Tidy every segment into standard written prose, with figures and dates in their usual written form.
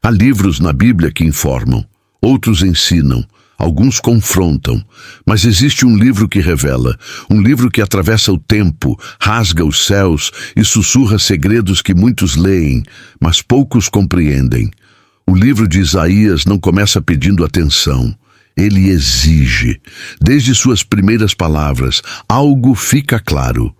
Há livros na Bíblia que informam, outros ensinam, alguns confrontam, mas existe um livro que revela, um livro que atravessa o tempo, rasga os céus e sussurra segredos que muitos leem, mas poucos compreendem. O livro de Isaías não começa pedindo atenção, ele exige. Desde suas primeiras palavras, algo fica claro.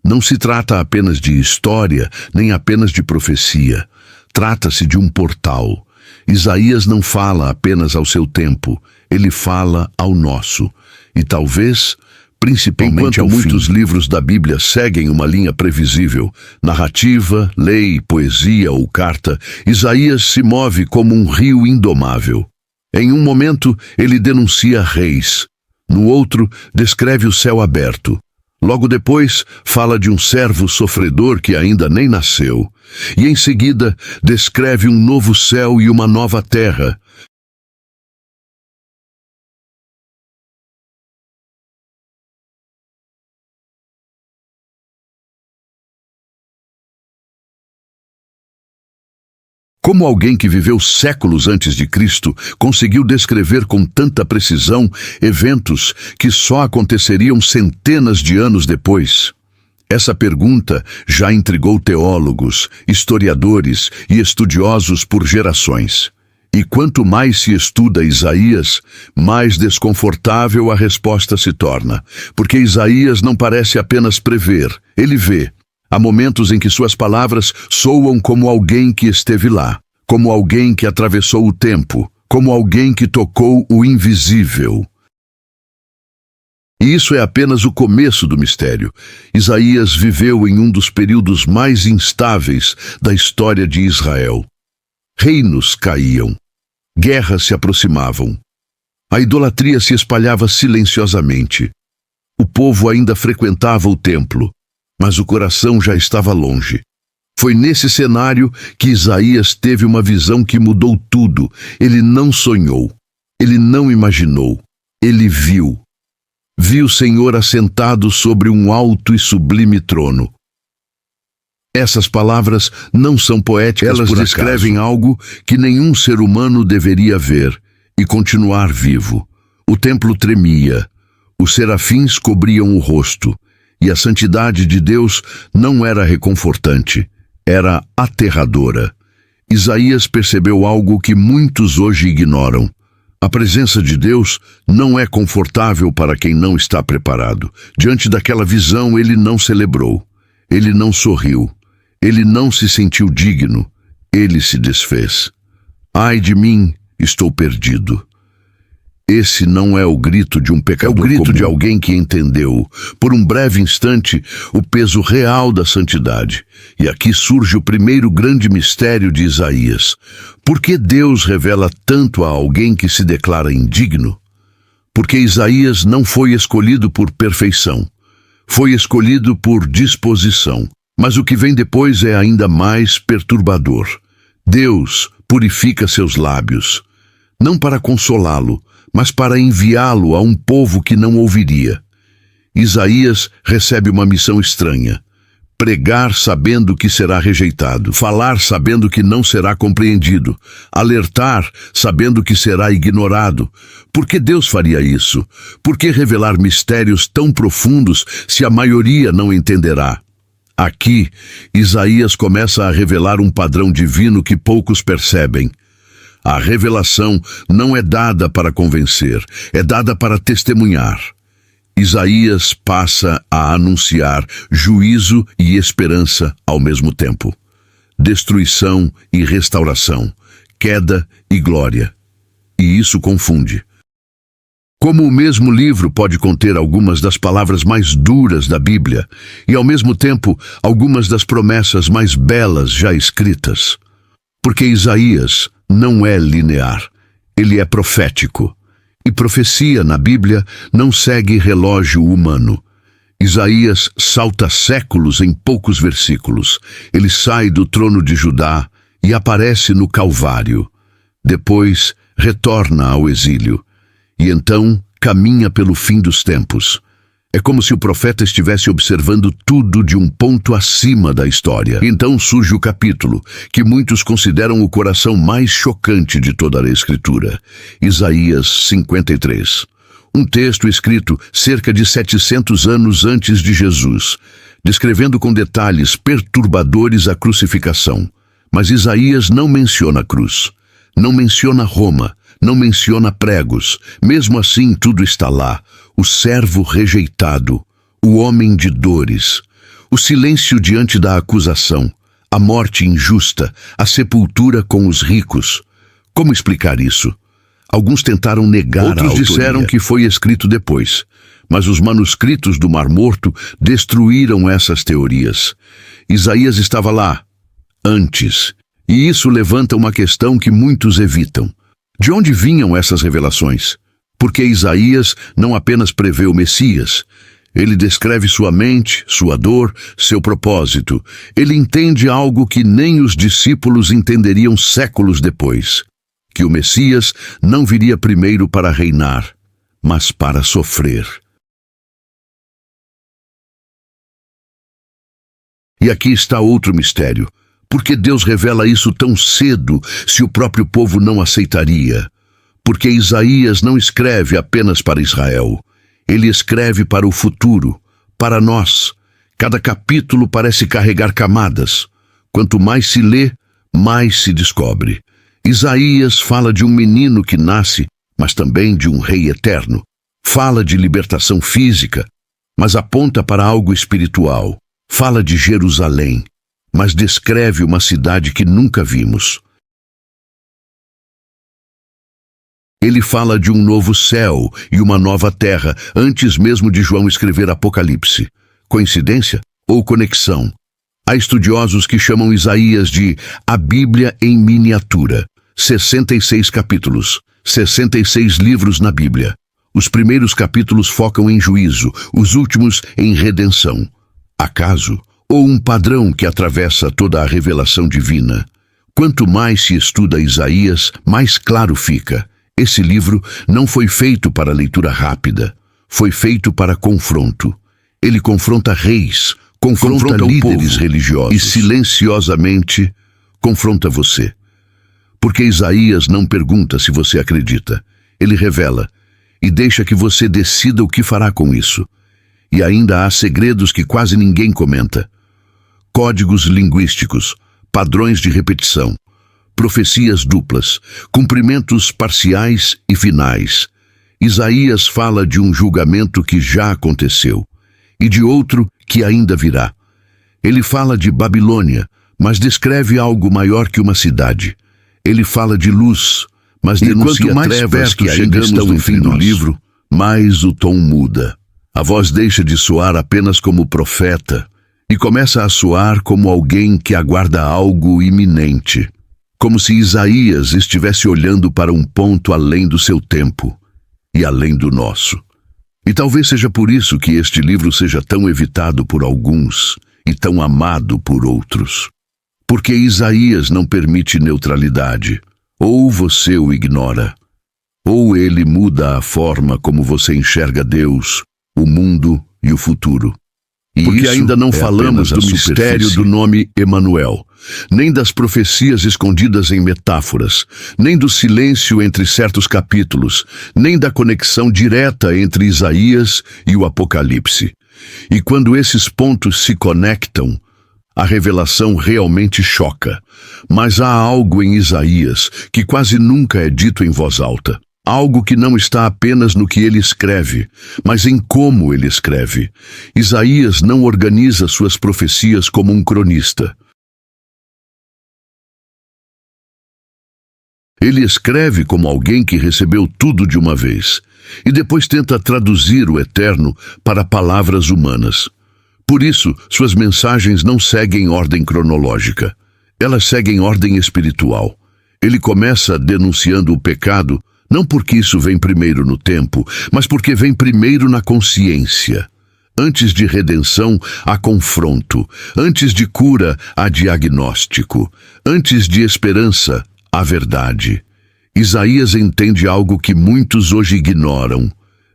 Não se trata apenas de história, nem apenas de profecia. Trata-se de um portal. Isaías não fala apenas ao seu tempo, ele fala ao nosso. E talvez, principalmente muitos livros da Bíblia seguem uma linha previsível, narrativa, lei, poesia ou carta, Isaías se move como um rio indomável. Em um momento, ele denuncia reis. No outro, descreve o céu aberto. Logo depois, fala de um servo sofredor que ainda nem nasceu. E em seguida, descreve um novo céu e uma nova terra. Como alguém que viveu séculos antes de Cristo conseguiu descrever com tanta precisão eventos que só aconteceriam centenas de anos depois? Essa pergunta já intrigou teólogos, historiadores e estudiosos por gerações. E quanto mais se estuda Isaías, mais desconfortável a resposta se torna, porque Isaías não parece apenas prever, ele vê. Há momentos em que suas palavras soam como alguém que esteve lá, como alguém que atravessou o tempo, como alguém que tocou o invisível. E isso é apenas o começo do mistério. Isaías viveu em um dos períodos mais instáveis da história de Israel. Reinos caíam, guerras se aproximavam. A idolatria se espalhava silenciosamente. O povo ainda frequentava o templo, mas o coração já estava longe. Foi nesse cenário que Isaías teve uma visão que mudou tudo. Ele não sonhou, ele não imaginou, ele viu. Viu o Senhor assentado sobre um alto e sublime trono. Essas palavras não são poéticas, elas descrevem algo que nenhum ser humano deveria ver e continuar vivo. O templo tremia, os serafins cobriam o rosto, e a santidade de Deus não era reconfortante, era aterradora. Isaías percebeu algo que muitos hoje ignoram. A presença de Deus não é confortável para quem não está preparado. Diante daquela visão, ele não celebrou, ele não sorriu, ele não se sentiu digno, ele se desfez. Ai de mim, estou perdido. Esse não é o grito de um pecador comum. É o grito de alguém que entendeu, por um breve instante, o peso real da santidade. E aqui surge o primeiro grande mistério de Isaías. Por que Deus revela tanto a alguém que se declara indigno? Porque Isaías não foi escolhido por perfeição. Foi escolhido por disposição. Mas o que vem depois é ainda mais perturbador. Deus purifica seus lábios, não para consolá-lo, mas para enviá-lo a um povo que não ouviria. Isaías recebe uma missão estranha: pregar sabendo que será rejeitado, falar sabendo que não será compreendido, alertar sabendo que será ignorado. Por que Deus faria isso? Por que revelar mistérios tão profundos se a maioria não entenderá? Aqui, Isaías começa a revelar um padrão divino que poucos percebem. A revelação não é dada para convencer, é dada para testemunhar. Isaías passa a anunciar juízo e esperança ao mesmo tempo. Destruição e restauração, queda e glória. E isso confunde. Como o mesmo livro pode conter algumas das palavras mais duras da Bíblia e, ao mesmo tempo, algumas das promessas mais belas já escritas? Porque Isaías não é linear, ele é profético. E profecia na Bíblia não segue relógio humano. Isaías salta séculos em poucos versículos. Ele sai do trono de Judá e aparece no Calvário. Depois, retorna ao exílio. E então, caminha pelo fim dos tempos. É como se o profeta estivesse observando tudo de um ponto acima da história. Então surge o capítulo, que muitos consideram o coração mais chocante de toda a Escritura. Isaías 53. Um texto escrito cerca de 700 anos antes de Jesus, descrevendo com detalhes perturbadores a crucificação. Mas Isaías não menciona a cruz, não menciona Roma, não menciona pregos. Mesmo assim, tudo está lá. O servo rejeitado, o homem de dores, o silêncio diante da acusação, a morte injusta, a sepultura com os ricos. Como explicar isso? Alguns tentaram negar a autoria. Outros disseram que foi escrito depois, mas os manuscritos do Mar Morto destruíram essas teorias. Isaías estava lá, antes, e isso levanta uma questão que muitos evitam. De onde vinham essas revelações? Porque Isaías não apenas prevê o Messias, ele descreve sua mente, sua dor, seu propósito. Ele entende algo que nem os discípulos entenderiam séculos depois, que o Messias não viria primeiro para reinar, mas para sofrer. E aqui está outro mistério. Por que Deus revela isso tão cedo, se o próprio povo não aceitaria? Porque Isaías não escreve apenas para Israel. Ele escreve para o futuro, para nós. Cada capítulo parece carregar camadas. Quanto mais se lê, mais se descobre. Isaías fala de um menino que nasce, mas também de um rei eterno. Fala de libertação física, mas aponta para algo espiritual. Fala de Jerusalém, mas descreve uma cidade que nunca vimos. Ele fala de um novo céu e uma nova terra, antes mesmo de João escrever Apocalipse. Coincidência ou conexão? Há estudiosos que chamam Isaías de a Bíblia em miniatura. 66 capítulos, 66 livros na Bíblia. Os primeiros capítulos focam em juízo, os últimos em redenção. Acaso? Ou um padrão que atravessa toda a revelação divina? Quanto mais se estuda Isaías, mais claro fica. Esse livro não foi feito para leitura rápida, foi feito para confronto. Ele confronta reis, confronta líderes religiosos e silenciosamente confronta você. Porque Isaías não pergunta se você acredita, ele revela e deixa que você decida o que fará com isso. E ainda há segredos que quase ninguém comenta. Códigos linguísticos, padrões de repetição, profecias duplas, cumprimentos parciais e finais. Isaías fala de um julgamento que já aconteceu e de outro que ainda virá. Ele fala de Babilônia, mas descreve algo maior que uma cidade. Ele fala de luz, mas denuncia trevas que ainda estão no fim do livro, mais o tom muda. A voz deixa de soar apenas como profeta e começa a soar como alguém que aguarda algo iminente. Como se Isaías estivesse olhando para um ponto além do seu tempo e além do nosso. E talvez seja por isso que este livro seja tão evitado por alguns e tão amado por outros. Porque Isaías não permite neutralidade. Ou você o ignora, ou ele muda a forma como você enxerga Deus, o mundo e o futuro. E porque ainda não falamos do mistério do nome Emanuel, nem das profecias escondidas em metáforas, nem do silêncio entre certos capítulos, nem da conexão direta entre Isaías e o Apocalipse. E quando esses pontos se conectam, a revelação realmente choca. Mas há algo em Isaías que quase nunca é dito em voz alta. Algo que não está apenas no que ele escreve, mas em como ele escreve. Isaías não organiza suas profecias como um cronista. Ele escreve como alguém que recebeu tudo de uma vez, e depois tenta traduzir o eterno para palavras humanas. Por isso, suas mensagens não seguem ordem cronológica. Elas seguem ordem espiritual. Ele começa denunciando o pecado, não porque isso vem primeiro no tempo, mas porque vem primeiro na consciência. Antes de redenção, há confronto. Antes de cura, há diagnóstico. Antes de esperança, há verdade. Isaías entende algo que muitos hoje ignoram.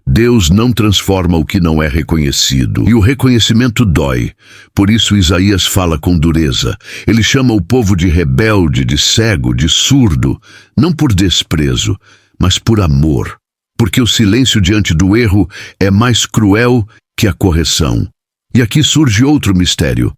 Deus não transforma o que não é reconhecido. E o reconhecimento dói. Por isso Isaías fala com dureza. Ele chama o povo de rebelde, de cego, de surdo, não por desprezo, mas por amor. Porque o silêncio diante do erro é mais cruel que a correção. E aqui surge outro mistério.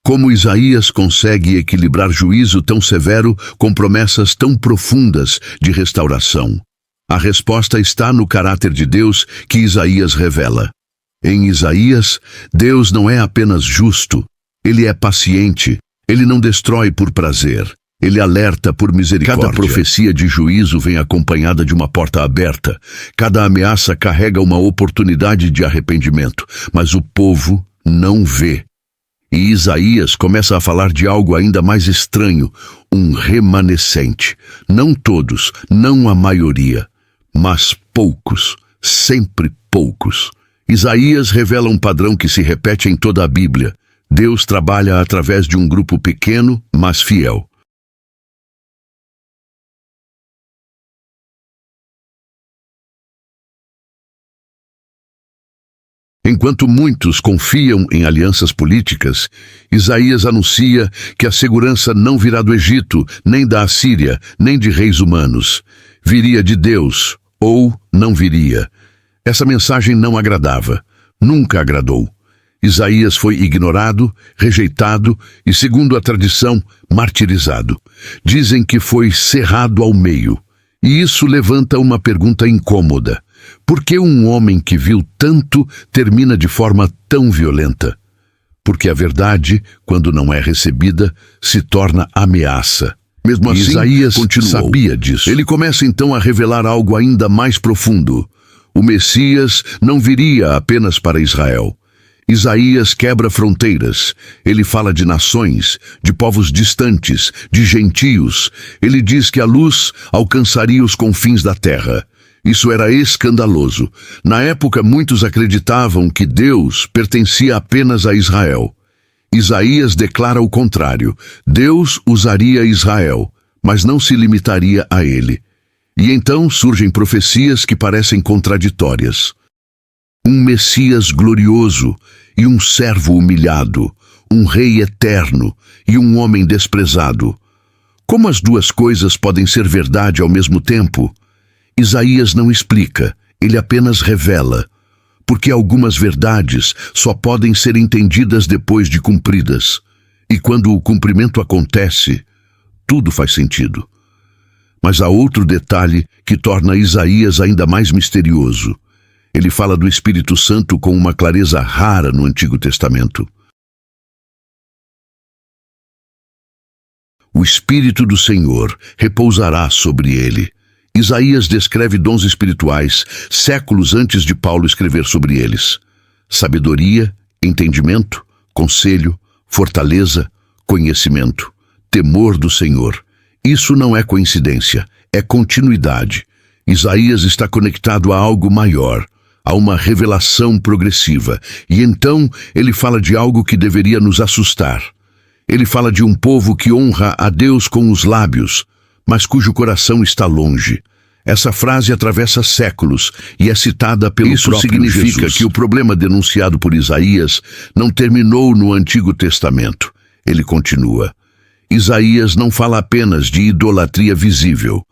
Como Isaías consegue equilibrar juízo tão severo com promessas tão profundas de restauração? A resposta está no caráter de Deus que Isaías revela. Em Isaías, Deus não é apenas justo, ele é paciente, ele não destrói por prazer, ele alerta por misericórdia. Cada profecia de juízo vem acompanhada de uma porta aberta, cada ameaça carrega uma oportunidade de arrependimento, mas o povo não vê. E Isaías começa a falar de algo ainda mais estranho, um remanescente. Não todos, não a maioria, mas poucos, sempre poucos. Isaías revela um padrão que se repete em toda a Bíblia. Deus trabalha através de um grupo pequeno, mas fiel. Enquanto muitos confiam em alianças políticas, Isaías anuncia que a segurança não virá do Egito, nem da Assíria, nem de reis humanos. Viria de Deus, ou não viria. Essa mensagem não agradava, nunca agradou. Isaías foi ignorado, rejeitado e, segundo a tradição, martirizado. Dizem que foi cerrado ao meio. E isso levanta uma pergunta incômoda. Por que um homem que viu tanto termina de forma tão violenta? Porque a verdade, quando não é recebida, se torna ameaça. Mesmo assim, Isaías sabia disso. Ele começa então a revelar algo ainda mais profundo. O Messias não viria apenas para Israel. Isaías quebra fronteiras. Ele fala de nações, de povos distantes, de gentios. Ele diz que a luz alcançaria os confins da terra. Isso era escandaloso. Na época, muitos acreditavam que Deus pertencia apenas a Israel. Isaías declara o contrário. Deus usaria Israel, mas não se limitaria a ele. E então surgem profecias que parecem contraditórias. Um Messias glorioso e um servo humilhado, um rei eterno e um homem desprezado. Como as duas coisas podem ser verdade ao mesmo tempo? Isaías não explica, ele apenas revela. Porque algumas verdades só podem ser entendidas depois de cumpridas. E quando o cumprimento acontece, tudo faz sentido. Mas há outro detalhe que torna Isaías ainda mais misterioso. Ele fala do Espírito Santo com uma clareza rara no Antigo Testamento. O Espírito do Senhor repousará sobre ele. Isaías descreve dons espirituais séculos antes de Paulo escrever sobre eles. Sabedoria, entendimento, conselho, fortaleza, conhecimento, temor do Senhor. Isso não é coincidência, é continuidade. Isaías está conectado a algo maior, a uma revelação progressiva. E então ele fala de algo que deveria nos assustar. Ele fala de um povo que honra a Deus com os lábios, mas cujo coração está longe. Essa frase atravessa séculos e é citada pelo próprio Jesus. Isso significa que o problema denunciado por Isaías não terminou no Antigo Testamento. Ele continua. Isaías não fala apenas de idolatria visível.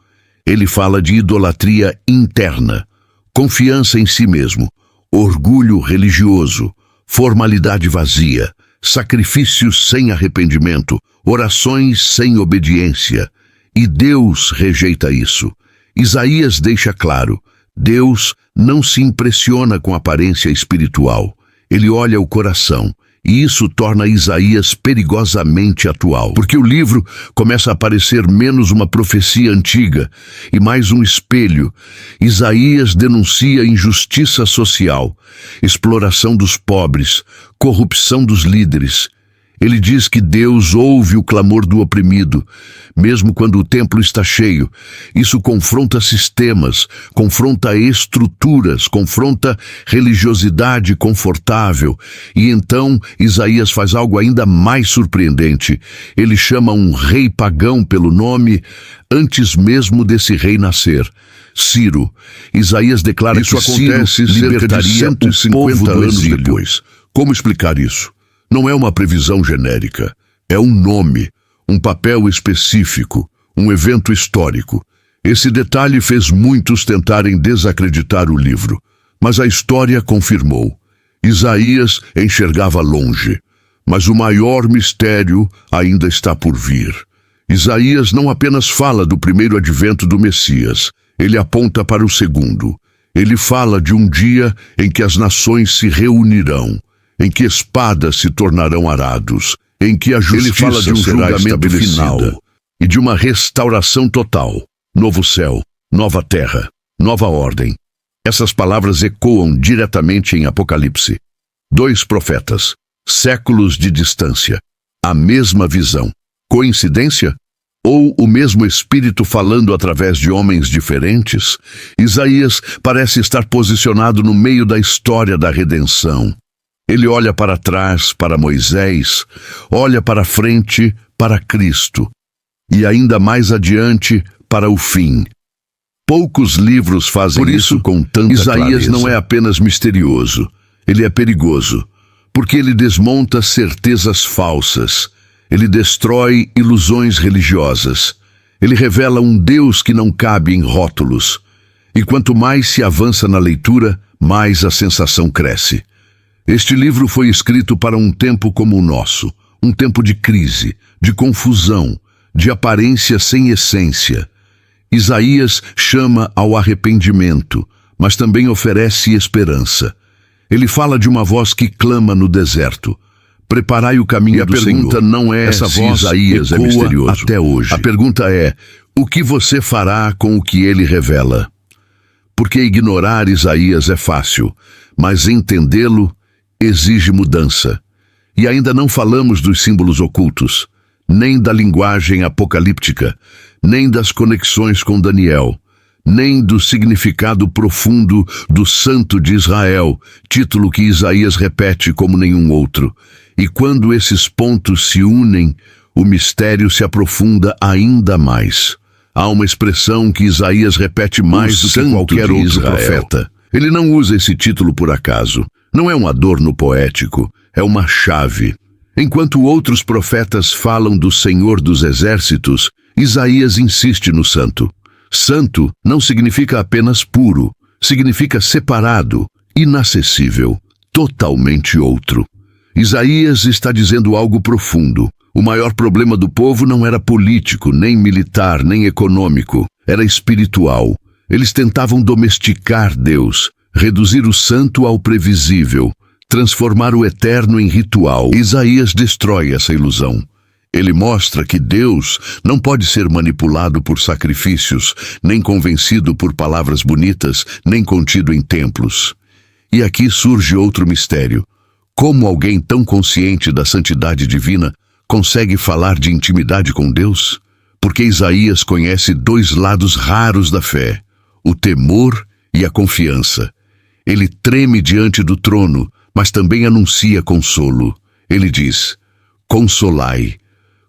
Ele fala de idolatria interna, confiança em si mesmo, orgulho religioso, formalidade vazia, sacrifícios sem arrependimento, orações sem obediência. E Deus rejeita isso. Isaías deixa claro, Deus não se impressiona com aparência espiritual. Ele olha o coração, e isso torna Isaías perigosamente atual. Porque o livro começa a parecer menos uma profecia antiga e mais um espelho. Isaías denuncia injustiça social, exploração dos pobres, corrupção dos líderes. Ele diz que Deus ouve o clamor do oprimido, mesmo quando o templo está cheio. Isso confronta sistemas, confronta estruturas, confronta religiosidade confortável. E então Isaías faz algo ainda mais surpreendente. Ele chama um rei pagão pelo nome, antes mesmo desse rei nascer, Ciro. Isaías declara que Ciro libertaria o povo do exílio. Depois. Como explicar isso? Não é uma previsão genérica. É um nome, um papel específico, um evento histórico. Esse detalhe fez muitos tentarem desacreditar o livro, mas a história confirmou. Isaías enxergava longe, mas o maior mistério ainda está por vir. Isaías não apenas fala do primeiro advento do Messias, ele aponta para o segundo. Ele fala de um dia em que as nações se reunirão, em que espadas se tornarão arados, em que a justiça fala de um julgamento final e de uma restauração total. Novo céu, nova terra, nova ordem. Essas palavras ecoam diretamente em Apocalipse. 2 profetas, séculos de distância, a mesma visão. Coincidência? Ou o mesmo Espírito falando através de homens diferentes? Isaías parece estar posicionado no meio da história da redenção. Ele olha para trás, para Moisés, olha para frente, para Cristo, e ainda mais adiante, para o fim. Poucos livros fazem isso com tanta clareza. Isaías não é apenas misterioso, ele é perigoso, porque ele desmonta certezas falsas, ele destrói ilusões religiosas, ele revela um Deus que não cabe em rótulos, e quanto mais se avança na leitura, mais a sensação cresce. Este livro foi escrito para um tempo como o nosso, um tempo de crise, de confusão, de aparência sem essência. Isaías chama ao arrependimento, mas também oferece esperança. Ele fala de uma voz que clama no deserto: preparai o caminho do Senhor. E a pergunta não é essa voz Isaías é misterioso até hoje. A pergunta é: o que você fará com o que ele revela? Porque ignorar Isaías é fácil, mas entendê-lo exige mudança. E ainda não falamos dos símbolos ocultos, nem da linguagem apocalíptica, nem das conexões com Daniel, nem do significado profundo do Santo de Israel, título que Isaías repete como nenhum outro. E quando esses pontos se unem, o mistério se aprofunda ainda mais. Há uma expressão que Isaías repete mais do que qualquer outro profeta. Ele não usa esse título por acaso. Não é um adorno poético, é uma chave. Enquanto outros profetas falam do Senhor dos Exércitos, Isaías insiste no santo. Santo não significa apenas puro, significa separado, inacessível, totalmente outro. Isaías está dizendo algo profundo. O maior problema do povo não era político, nem militar, nem econômico. Era espiritual. Eles tentavam domesticar Deus, reduzir o santo ao previsível, transformar o eterno em ritual. Isaías destrói essa ilusão. Ele mostra que Deus não pode ser manipulado por sacrifícios, nem convencido por palavras bonitas, nem contido em templos. E aqui surge outro mistério. Como alguém tão consciente da santidade divina consegue falar de intimidade com Deus? Porque Isaías conhece 2 lados raros da fé: o temor e a confiança. Ele treme diante do trono, mas também anuncia consolo. Ele diz: consolai,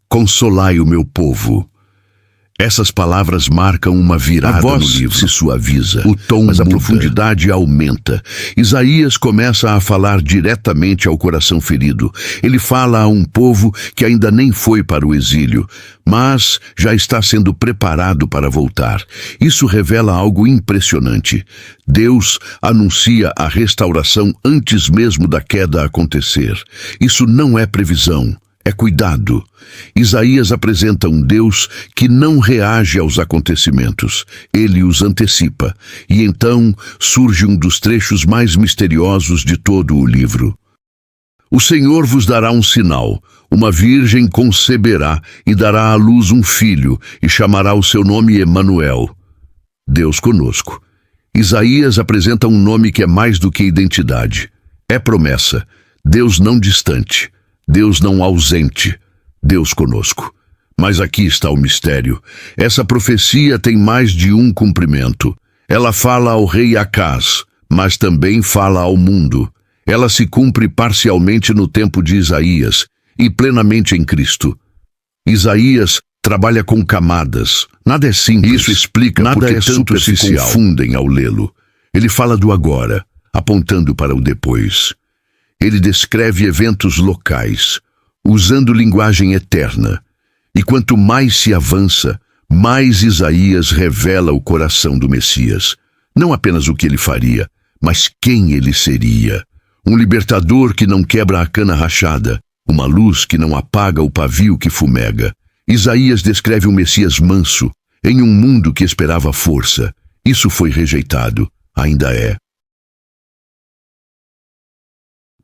consolai o meu povo. Essas palavras marcam uma virada no livro. Se suaviza, o tom mas muda. A profundidade aumenta. Isaías começa a falar diretamente ao coração ferido. Ele fala a um povo que ainda nem foi para o exílio, mas já está sendo preparado para voltar. Isso revela algo impressionante. Deus anuncia a restauração antes mesmo da queda acontecer. Isso não é previsão. É cuidado. Isaías apresenta um Deus que não reage aos acontecimentos. Ele os antecipa. E então surge um dos trechos mais misteriosos de todo o livro. O Senhor vos dará um sinal. Uma virgem conceberá e dará à luz um filho, e chamará o seu nome Emanuel. Deus conosco. Isaías apresenta um nome que é mais do que identidade. É promessa. Deus não distante. Deus não ausente, Deus conosco. Mas aqui está o mistério. Essa profecia tem mais de um cumprimento. Ela fala ao rei Acaz, mas também fala ao mundo. Ela se cumpre parcialmente no tempo de Isaías e plenamente em Cristo. Isaías trabalha com camadas. Nada é simples. Isso explica nada porque tantos se confundem ao lê-lo. Ele fala do agora, apontando para o depois. Ele descreve eventos locais, usando linguagem eterna. E quanto mais se avança, mais Isaías revela o coração do Messias. Não apenas o que ele faria, mas quem ele seria. Um libertador que não quebra a cana rachada, uma luz que não apaga o pavio que fumega. Isaías descreve um Messias manso, em um mundo que esperava força. Isso foi rejeitado, ainda é.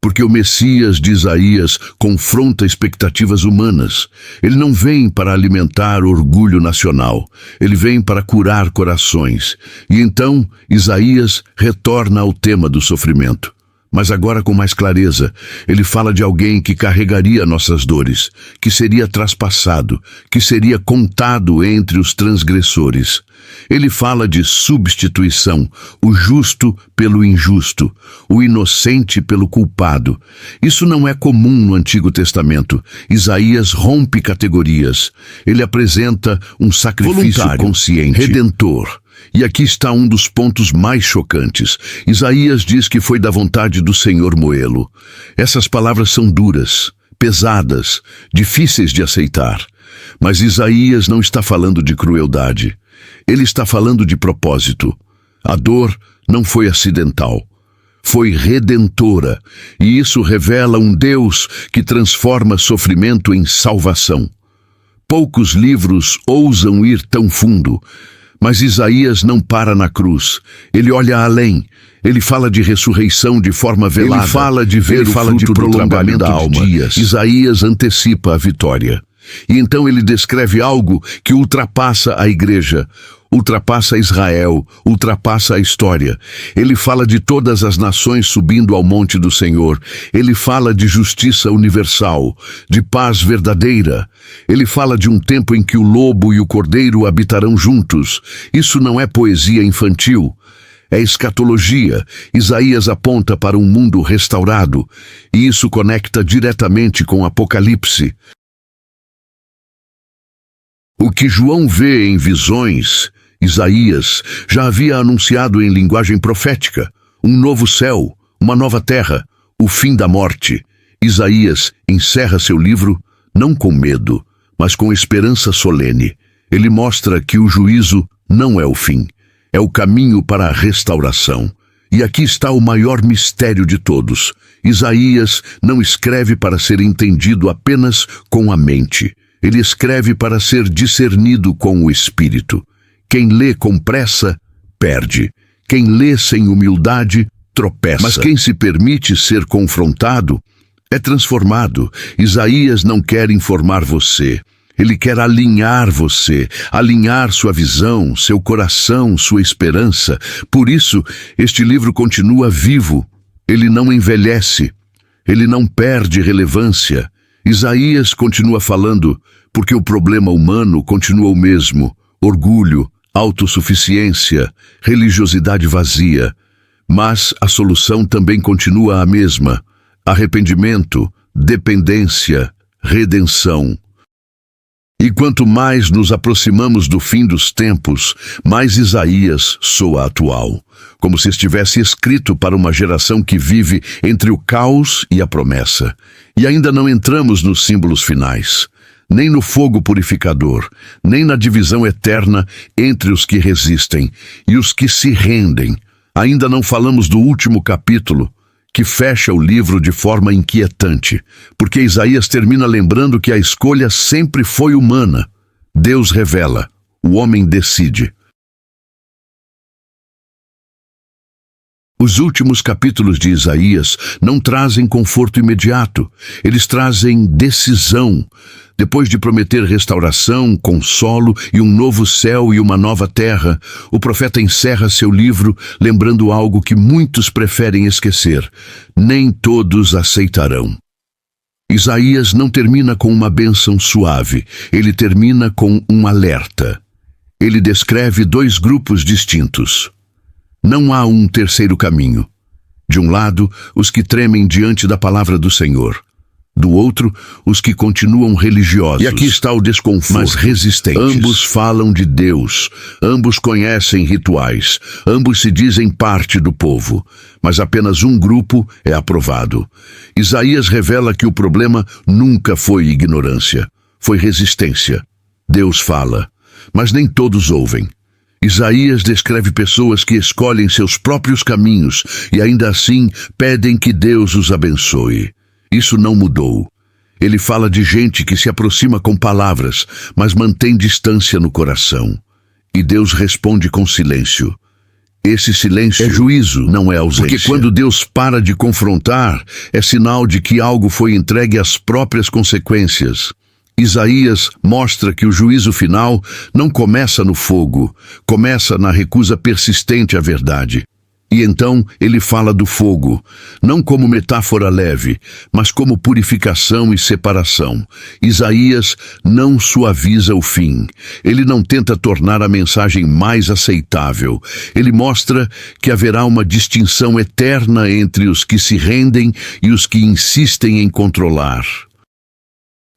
Porque o Messias de Isaías confronta expectativas humanas. Ele não vem para alimentar orgulho nacional, ele vem para curar corações. E então Isaías retorna ao tema do sofrimento. Mas agora com mais clareza, ele fala de alguém que carregaria nossas dores, que seria traspassado, que seria contado entre os transgressores. Ele fala de substituição, o justo pelo injusto, o inocente pelo culpado. Isso não é comum no Antigo Testamento. Isaías rompe categorias. Ele apresenta um sacrifício voluntário, consciente, redentor. E aqui está um dos pontos mais chocantes. Isaías diz que foi da vontade do Senhor moê-lo. Essas palavras são duras, pesadas, difíceis de aceitar. Mas Isaías não está falando de crueldade. Ele está falando de propósito. A dor não foi acidental. Foi redentora. E isso revela um Deus que transforma sofrimento em salvação. Poucos livros ousam ir tão fundo. Mas Isaías não para na cruz. Ele olha além. Ele fala de ressurreição de forma velada. Ele fala de ver o fruto do prolongamento da alma. Isaías antecipa a vitória. E então ele descreve algo que ultrapassa a igreja, ultrapassa Israel, ultrapassa a história. Ele fala de todas as nações subindo ao monte do Senhor. Ele fala de justiça universal, de paz verdadeira. Ele fala de um tempo em que o lobo e o cordeiro habitarão juntos. Isso não é poesia infantil. É escatologia. Isaías aponta para um mundo restaurado. E isso conecta diretamente com Apocalipse. O que João vê em visões, Isaías já havia anunciado em linguagem profética. Um novo céu, uma nova terra, o fim da morte. Isaías encerra seu livro não com medo, mas com esperança solene. Ele mostra que o juízo não é o fim, é o caminho para a restauração. E aqui está o maior mistério de todos. Isaías não escreve para ser entendido apenas com a mente. Ele escreve para ser discernido com o Espírito. Quem lê com pressa, perde. Quem lê sem humildade, tropeça. Mas quem se permite ser confrontado, é transformado. Isaías não quer informar você. Ele quer alinhar você, alinhar sua visão, seu coração, sua esperança. Por isso, este livro continua vivo. Ele não envelhece. Ele não perde relevância. Isaías continua falando porque o problema humano continua o mesmo: orgulho, autossuficiência, religiosidade vazia. Mas a solução também continua a mesma: arrependimento, dependência, redenção. E quanto mais nos aproximamos do fim dos tempos, mais Isaías soa atual, como se estivesse escrito para uma geração que vive entre o caos e a promessa. E ainda não entramos nos símbolos finais, nem no fogo purificador, nem na divisão eterna entre os que resistem e os que se rendem. Ainda não falamos do último capítulo, que fecha o livro de forma inquietante, porque Isaías termina lembrando que a escolha sempre foi humana. Deus revela, o homem decide. Os últimos capítulos de Isaías não trazem conforto imediato, eles trazem decisão. Depois de prometer restauração, consolo e um novo céu e uma nova terra, o profeta encerra seu livro lembrando algo que muitos preferem esquecer: nem todos aceitarão. Isaías não termina com uma bênção suave, ele termina com um alerta. Ele descreve dois grupos distintos. Não há um terceiro caminho. De um lado, os que tremem diante da palavra do Senhor. Do outro, os que continuam religiosos. E aqui está o desconforto. Mas resistentes. Ambos falam de Deus, ambos conhecem rituais, ambos se dizem parte do povo, mas apenas um grupo é aprovado. Isaías revela que o problema nunca foi ignorância, foi resistência. Deus fala, mas nem todos ouvem. Isaías descreve pessoas que escolhem seus próprios caminhos e ainda assim pedem que Deus os abençoe. Isso não mudou. Ele fala de gente que se aproxima com palavras, mas mantém distância no coração. E Deus responde com silêncio. Esse silêncio é juízo, não é ausência. Porque quando Deus para de confrontar, é sinal de que algo foi entregue às próprias consequências. Isaías mostra que o juízo final não começa no fogo, começa na recusa persistente à verdade. E então ele fala do fogo, não como metáfora leve, mas como purificação e separação. Isaías não suaviza o fim. Ele não tenta tornar a mensagem mais aceitável. Ele mostra que haverá uma distinção eterna entre os que se rendem e os que insistem em controlar.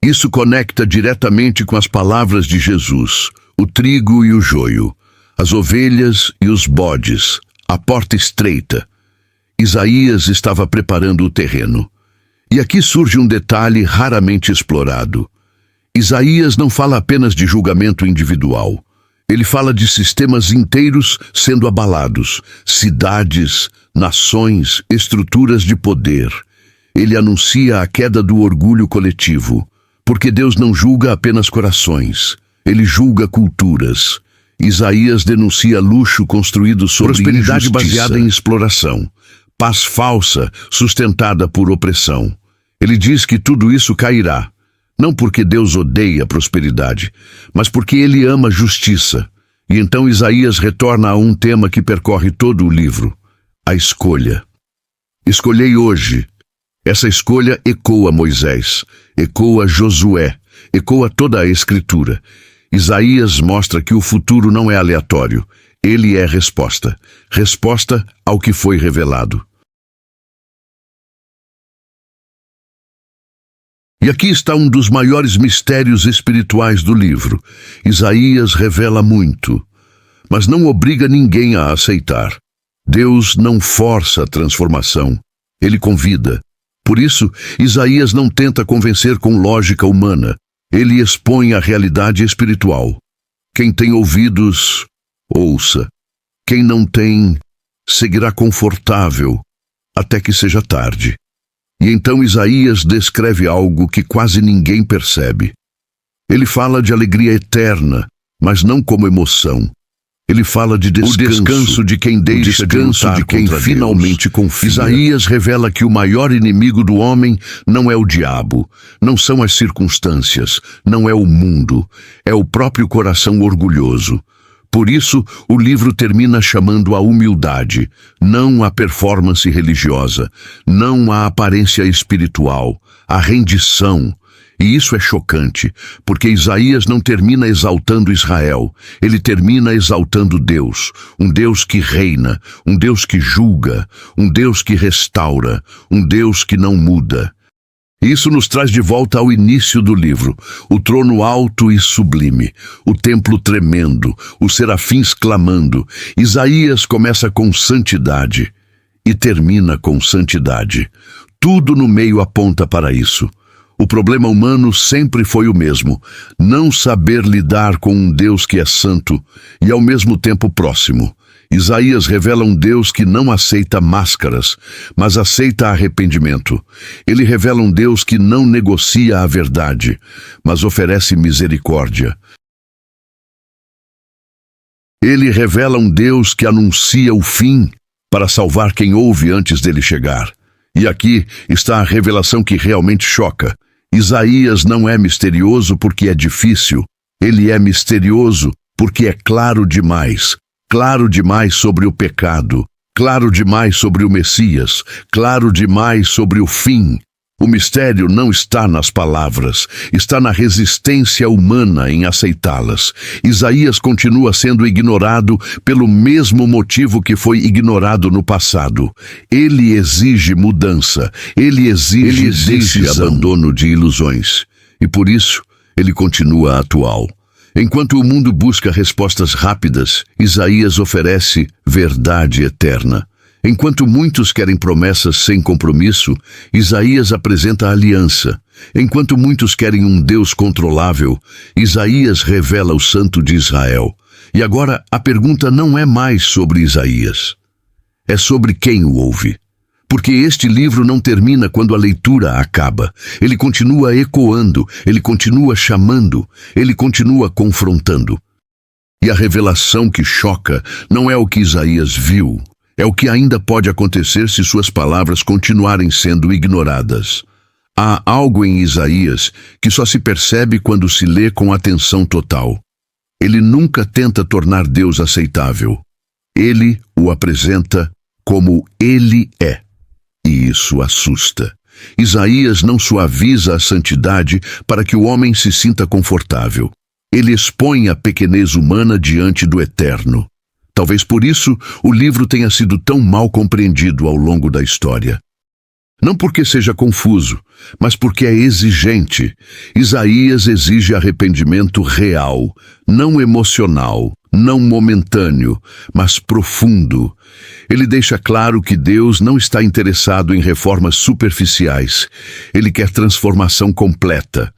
Isso conecta diretamente com as palavras de Jesus, o trigo e o joio, as ovelhas e os bodes, a porta estreita. Isaías estava preparando o terreno. E aqui surge um detalhe raramente explorado. Isaías não fala apenas de julgamento individual. Ele fala de sistemas inteiros sendo abalados, cidades, nações, estruturas de poder. Ele anuncia a queda do orgulho coletivo, porque Deus não julga apenas corações, ele julga culturas. Isaías denuncia luxo construído sobre prosperidade baseada em exploração, paz falsa sustentada por opressão. Ele diz que tudo isso cairá, não porque Deus odeia a prosperidade, mas porque ele ama a justiça. E então Isaías retorna a um tema que percorre todo o livro: a escolha. Escolhei hoje. Essa escolha ecoa Moisés, ecoa Josué, ecoa toda a Escritura. Isaías mostra que o futuro não é aleatório, ele é resposta. Resposta ao que foi revelado. E aqui está um dos maiores mistérios espirituais do livro. Isaías revela muito, mas não obriga ninguém a aceitar. Deus não força a transformação, ele convida. Por isso, Isaías não tenta convencer com lógica humana. Ele expõe a realidade espiritual. Quem tem ouvidos, ouça. Quem não tem, seguirá confortável, até que seja tarde. E então Isaías descreve algo que quase ninguém percebe. Ele fala de alegria eterna, mas não como emoção. Ele fala de descanso, o descanso de quem deixa de lutar, de quem finalmente confia. Isaías revela que o maior inimigo do homem não é o diabo, não são as circunstâncias, não é o mundo, é o próprio coração orgulhoso. Por isso, o livro termina chamando a humildade, não a performance religiosa, não a aparência espiritual, a rendição. E isso é chocante, porque Isaías não termina exaltando Israel, ele termina exaltando Deus, um Deus que reina, um Deus que julga, um Deus que restaura, um Deus que não muda. Isso nos traz de volta ao início do livro, o trono alto e sublime, o templo tremendo, os serafins clamando. Isaías começa com santidade e termina com santidade. Tudo no meio aponta para isso. O problema humano sempre foi o mesmo: não saber lidar com um Deus que é santo e ao mesmo tempo próximo. Isaías revela um Deus que não aceita máscaras, mas aceita arrependimento. Ele revela um Deus que não negocia a verdade, mas oferece misericórdia. Ele revela um Deus que anuncia o fim para salvar quem ouve antes dele chegar. E aqui está a revelação que realmente choca. Isaías não é misterioso porque é difícil. Ele é misterioso porque é claro demais sobre o pecado, claro demais sobre o Messias, claro demais sobre o fim. O mistério não está nas palavras, está na resistência humana em aceitá-las. Isaías continua sendo ignorado pelo mesmo motivo que foi ignorado no passado. Ele exige mudança, ele exige abandono de ilusões. E por isso, ele continua atual. Enquanto o mundo busca respostas rápidas, Isaías oferece verdade eterna. Enquanto muitos querem promessas sem compromisso, Isaías apresenta aliança. Enquanto muitos querem um Deus controlável, Isaías revela o Santo de Israel. E agora a pergunta não é mais sobre Isaías. É sobre quem o ouve. Porque este livro não termina quando a leitura acaba. Ele continua ecoando, ele continua chamando, ele continua confrontando. E a revelação que choca não é o que Isaías viu. É o que ainda pode acontecer se suas palavras continuarem sendo ignoradas. Há algo em Isaías que só se percebe quando se lê com atenção total. Ele nunca tenta tornar Deus aceitável. Ele o apresenta como ele é. E isso assusta. Isaías não suaviza a santidade para que o homem se sinta confortável. Ele expõe a pequenez humana diante do eterno. Talvez por isso o livro tenha sido tão mal compreendido ao longo da história. Não porque seja confuso, mas porque é exigente. Isaías exige arrependimento real, não emocional, não momentâneo, mas profundo. Ele deixa claro que Deus não está interessado em reformas superficiais. Ele quer transformação completa.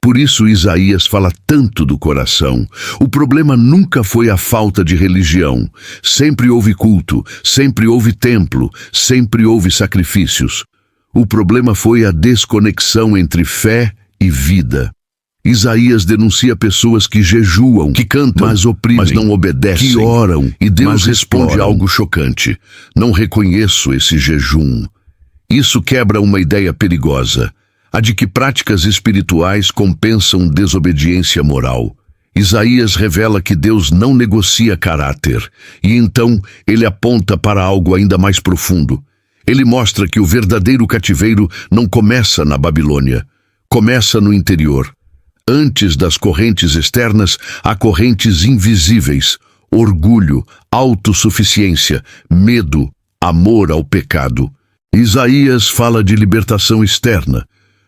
Por isso Isaías fala tanto do coração. O problema nunca foi a falta de religião. Sempre houve culto, sempre houve templo, sempre houve sacrifícios. O problema foi a desconexão entre fé e vida. Isaías denuncia pessoas que jejuam, que cantam, mas oprimem, mas não obedecem, que oram, e Deus responde algo chocante. Não reconheço esse jejum. Isso quebra uma ideia perigosa. A de que práticas espirituais compensam desobediência moral. Isaías revela que Deus não negocia caráter, e então ele aponta para algo ainda mais profundo. Ele mostra que o verdadeiro cativeiro não começa na Babilônia, começa no interior. Antes das correntes externas, há correntes invisíveis: orgulho, autossuficiência, medo, amor ao pecado. Isaías fala de libertação externa,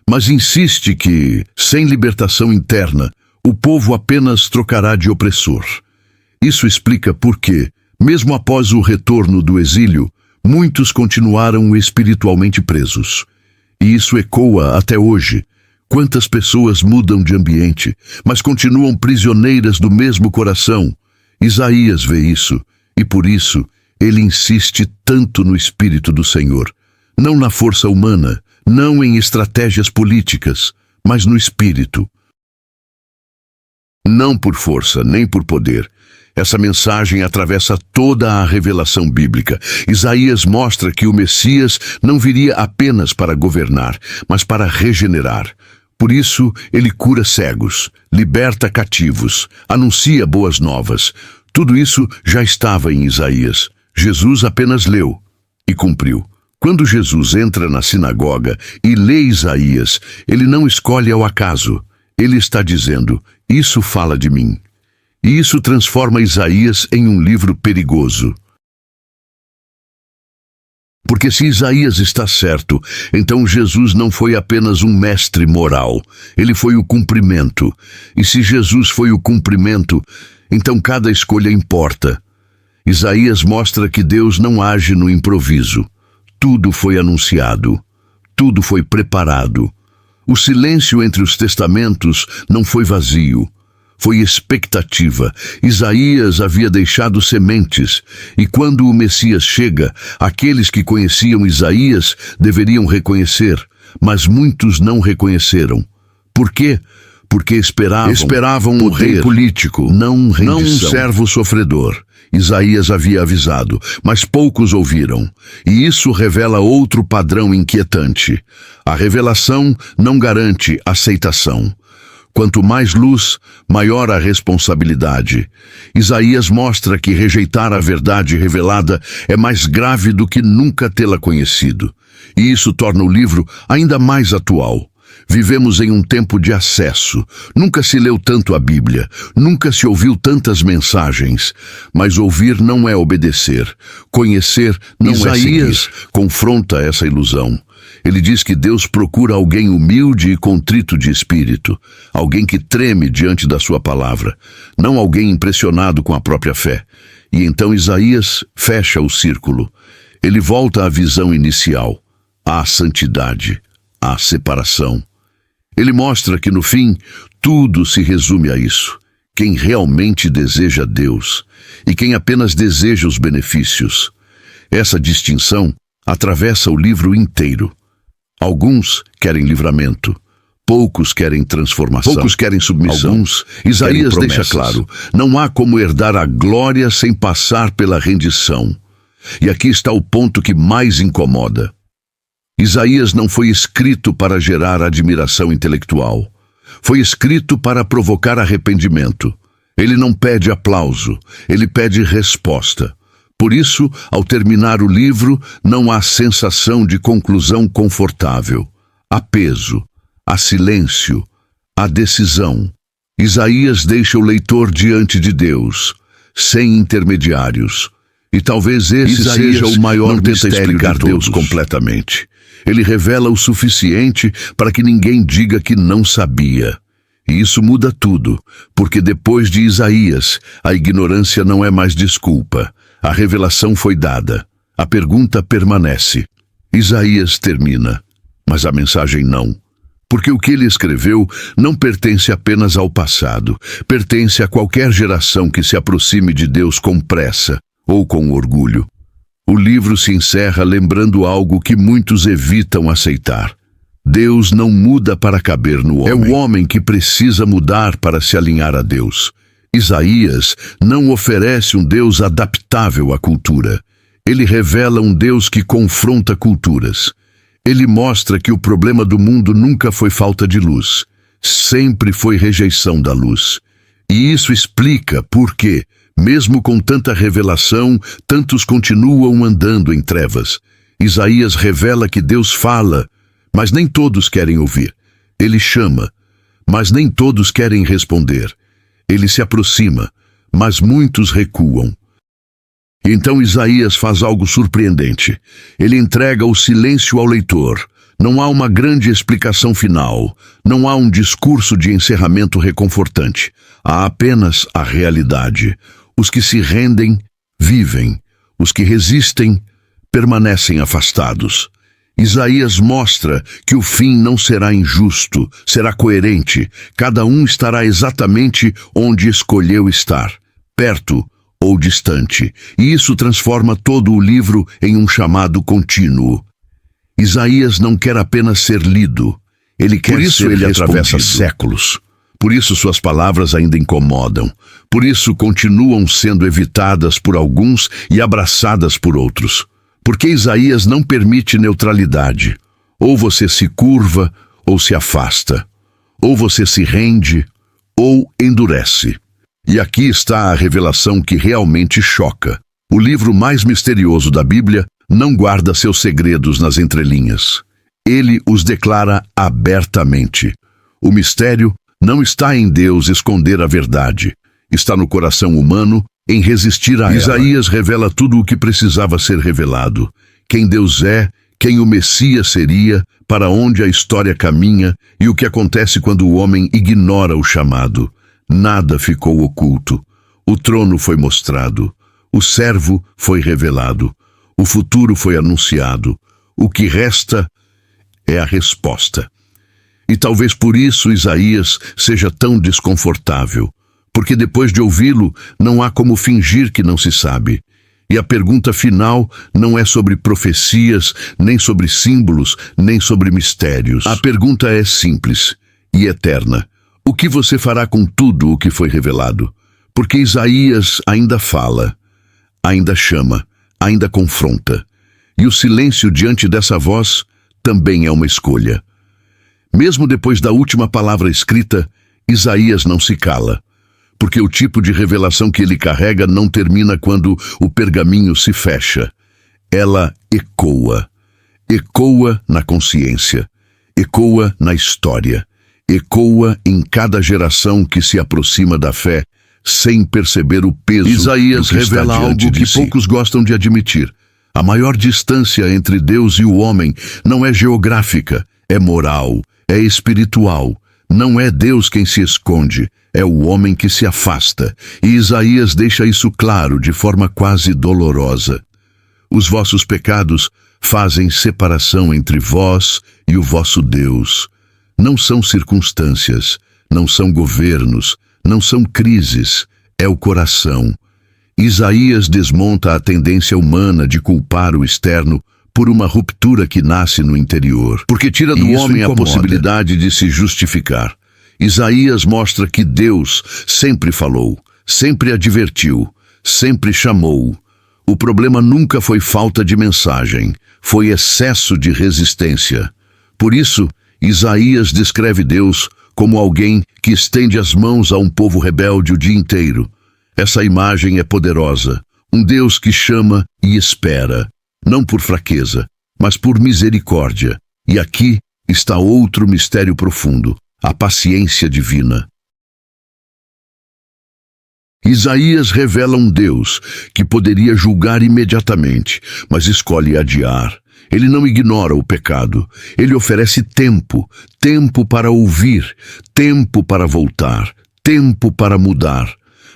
mas insiste que, sem libertação interna, o povo apenas trocará de opressor. Isso explica por que, mesmo após o retorno do exílio, muitos continuaram espiritualmente presos. E isso ecoa até hoje. Quantas pessoas mudam de ambiente, mas continuam prisioneiras do mesmo coração? Isaías vê isso, e por isso ele insiste tanto no Espírito do Senhor, não na força humana, não em estratégias políticas, mas no Espírito. Não por força, nem por poder. Essa mensagem atravessa toda a revelação bíblica. Isaías mostra que o Messias não viria apenas para governar, mas para regenerar. Por isso, ele cura cegos, liberta cativos, anuncia boas novas. Tudo isso já estava em Isaías. Jesus apenas leu e cumpriu. Quando Jesus entra na sinagoga e lê Isaías, ele não escolhe ao acaso. Ele está dizendo: isso fala de mim. E isso transforma Isaías em um livro perigoso. Porque se Isaías está certo, então Jesus não foi apenas um mestre moral. Ele foi o cumprimento. E se Jesus foi o cumprimento, então cada escolha importa. Isaías mostra que Deus não age no improviso. Tudo foi anunciado, tudo foi preparado. O silêncio entre os testamentos não foi vazio, foi expectativa. Isaías havia deixado sementes, e quando o Messias chega, aqueles que conheciam Isaías deveriam reconhecer, mas muitos não reconheceram. Por quê? Porque esperavam um rei político, não um servo sofredor. Isaías havia avisado, mas poucos ouviram. E isso revela outro padrão inquietante. A revelação não garante aceitação. Quanto mais luz, maior a responsabilidade. Isaías mostra que rejeitar a verdade revelada é mais grave do que nunca tê-la conhecido. E isso torna o livro ainda mais atual. Vivemos em um tempo de acesso. Nunca se leu tanto a Bíblia, nunca se ouviu tantas mensagens. Mas ouvir não é obedecer. Conhecer não é seguir. Isaías confronta essa ilusão. Ele diz que Deus procura alguém humilde e contrito de espírito, alguém que treme diante da sua palavra, não alguém impressionado com a própria fé. E então Isaías fecha o círculo. Ele volta à visão inicial, à santidade, à separação. Ele mostra que, no fim, tudo se resume a isso. Quem realmente deseja Deus e quem apenas deseja os benefícios. Essa distinção atravessa o livro inteiro. Alguns querem livramento, poucos querem transformação, poucos querem submissão. Alguns, Isaías deixa claro, não há como herdar a glória sem passar pela rendição. E aqui está o ponto que mais incomoda. Isaías não foi escrito para gerar admiração intelectual. Foi escrito para provocar arrependimento. Ele não pede aplauso, ele pede resposta. Por isso, ao terminar o livro, não há sensação de conclusão confortável. Há peso, há silêncio, há decisão. Isaías deixa o leitor diante de Deus, sem intermediários. E talvez esse seja o maior mistério de Deus completamente. Ele revela o suficiente para que ninguém diga que não sabia. E isso muda tudo, porque depois de Isaías, a ignorância não é mais desculpa. A revelação foi dada. A pergunta permanece. Isaías termina, mas a mensagem não. Porque o que ele escreveu não pertence apenas ao passado, pertence a qualquer geração que se aproxime de Deus com pressa ou com orgulho. O livro se encerra lembrando algo que muitos evitam aceitar. Deus não muda para caber no homem. É o homem que precisa mudar para se alinhar a Deus. Isaías não oferece um Deus adaptável à cultura. Ele revela um Deus que confronta culturas. Ele mostra que o problema do mundo nunca foi falta de luz. Sempre foi rejeição da luz. E isso explica por que, mesmo com tanta revelação, tantos continuam andando em trevas. Isaías revela que Deus fala, mas nem todos querem ouvir. Ele chama, mas nem todos querem responder. Ele se aproxima, mas muitos recuam. Então Isaías faz algo surpreendente. Ele entrega o silêncio ao leitor. Não há uma grande explicação final. Não há um discurso de encerramento reconfortante. Há apenas a realidade. Os que se rendem, vivem. Os que resistem, permanecem afastados. Isaías mostra que o fim não será injusto, será coerente. Cada um estará exatamente onde escolheu estar, perto ou distante. E isso transforma todo o livro em um chamado contínuo. Isaías não quer apenas ser lido, ele quer ser respondido. Por isso ele atravessa séculos. Por isso suas palavras ainda incomodam. Por isso continuam sendo evitadas por alguns e abraçadas por outros. Porque Isaías não permite neutralidade. Ou você se curva, ou se afasta. Ou você se rende, ou endurece. E aqui está a revelação que realmente choca. O livro mais misterioso da Bíblia não guarda seus segredos nas entrelinhas. Ele os declara abertamente. O mistério não está em Deus esconder a verdade. Está no coração humano em resistir a ela. Isaías revela tudo o que precisava ser revelado. Quem Deus é, quem o Messias seria, para onde a história caminha e o que acontece quando o homem ignora o chamado. Nada ficou oculto. O trono foi mostrado. O servo foi revelado. O futuro foi anunciado. O que resta é a resposta. E talvez por isso Isaías seja tão desconfortável. Porque depois de ouvi-lo, não há como fingir que não se sabe. E a pergunta final não é sobre profecias, nem sobre símbolos, nem sobre mistérios. A pergunta é simples e eterna. O que você fará com tudo o que foi revelado? Porque Isaías ainda fala, ainda chama, ainda confronta. E o silêncio diante dessa voz também é uma escolha. Mesmo depois da última palavra escrita, Isaías não se cala. Porque o tipo de revelação que ele carrega não termina quando o pergaminho se fecha. Ela ecoa. ecoa na consciência, ecoa na história, ecoa em cada geração que se aproxima da fé sem perceber o peso. Isaías revela algo que poucos gostam de admitir. A maior distância entre Deus e o homem não é geográfica, é moral, é espiritual. Não é Deus quem se esconde, é o homem que se afasta. E Isaías deixa isso claro de forma quase dolorosa. Os vossos pecados fazem separação entre vós e o vosso Deus. Não são circunstâncias, não são governos, não são crises, é o coração. Isaías desmonta a tendência humana de culpar o externo por uma ruptura que nasce no interior, porque tira do homem a possibilidade de se justificar. Isaías mostra que Deus sempre falou, sempre advertiu, sempre chamou. O problema nunca foi falta de mensagem, foi excesso de resistência. Por isso, Isaías descreve Deus como alguém que estende as mãos a um povo rebelde o dia inteiro. Essa imagem é poderosa, um Deus que chama e espera, não por fraqueza, mas por misericórdia. E aqui está outro mistério profundo, a paciência divina. Isaías revela um Deus que poderia julgar imediatamente, mas escolhe adiar. Ele não ignora o pecado, ele oferece tempo, tempo para ouvir, tempo para voltar, tempo para mudar.